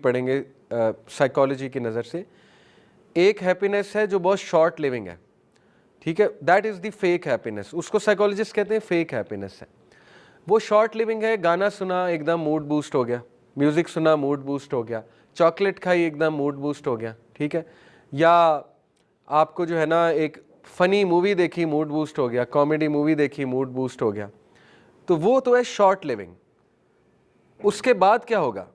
पढ़ेंगे साइकोलॉजी की नज़र से। एक हैप्पीनेस है जो बहुत शॉर्ट लिविंग है, ठीक है, that is the fake happiness, उसको साइकोलॉजिस्ट कहते हैं फेक हैप्पीनेस है। वो शॉर्ट लिविंग है, गाना सुना एकदम मूड बूस्ट हो गया, म्यूज़िक सुना मूड बूस्ट हो गया, चॉकलेट खाई एकदम मूड बूस्ट हो गया, ठीक है, या आपको जो है ना एक फ़नी मूवी देखी मूड बूस्ट हो गया, कॉमेडी मूवी देखी मूड बूस्ट हो गया, तो वो तो है शॉर्ट लिविंग। उसके बाद क्या होगा,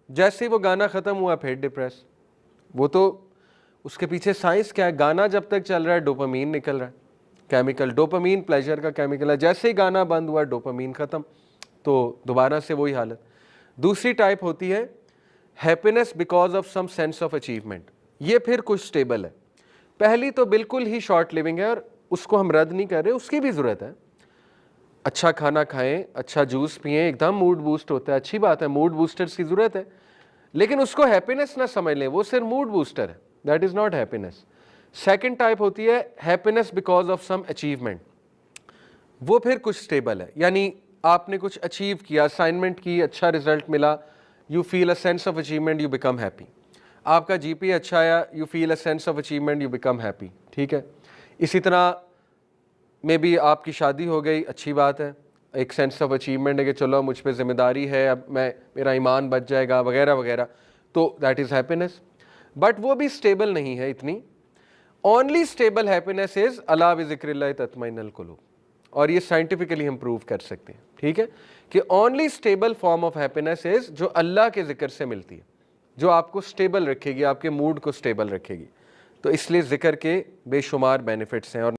जैसे ही वो गाना ख़त्म हुआ फिर डिप्रेस। वो तो उसके पीछे साइंस क्या है, गाना जब तक चल रहा है डोपामीन निकल रहा है, केमिकल, डोपामीन प्लेजर का केमिकल है, जैसे ही गाना बंद हुआ डोपामीन ख़त्म, तो दोबारा से वही हालत। दूसरी टाइप होती है happiness because of some sense of achievement, ये फिर कुछ स्टेबल है। पहली तो बिल्कुल ही शॉर्ट लिविंग है और उसको हम रद्द नहीं कर रहे, उसकी भी ज़रूरत है। अच्छा खाना खाएं, अच्छा जूस पिएं, एकदम मूड बूस्ट होता है, अच्छी बात है, मूड बूस्टर्स की ज़रूरत है, लेकिन उसको हैप्पीनेस ना समझ लें, वो सिर्फ मूड बूस्टर है, that is not happiness. Second type होती है happiness because of some achievement, वो फिर कुछ स्टेबल है, यानी आपने कुछ अचीव किया, असाइनमेंट की, अच्छा रिजल्ट मिला, you feel a sense of achievement, you become happy. आपका जीपीए अच्छा आया, you feel a sense of achievement, you become happy, ठीक है। इसी तरह मे बी आपकी शादी हो गई, अच्छी बात है, एक सेंस ऑफ अचीवमेंट है कि चलो मुझ पे जिम्मेदारी है, अब मेरा ईमान बच जाएगा वगैरह वगैरह, तो दैट इज़ हैप्पीनेस, बट वो भी स्टेबल नहीं है इतनी। ओनली स्टेबल हैप्पीनेस इज अला बिज़िक्रिल्लाह तत्मइन्नुल कुलूब, और ये साइंटिफिकली हम प्रूव कर सकते हैं, ठीक है, कि only stable form of happiness is जो अल्लाह के जिक्र से मिलती है, जो आपको स्टेबल रखेगी, आपके मूड को स्टेबल रखेगी। तो इसलिए जिक्र के बेशुमार बेनिफिट्स हैं। और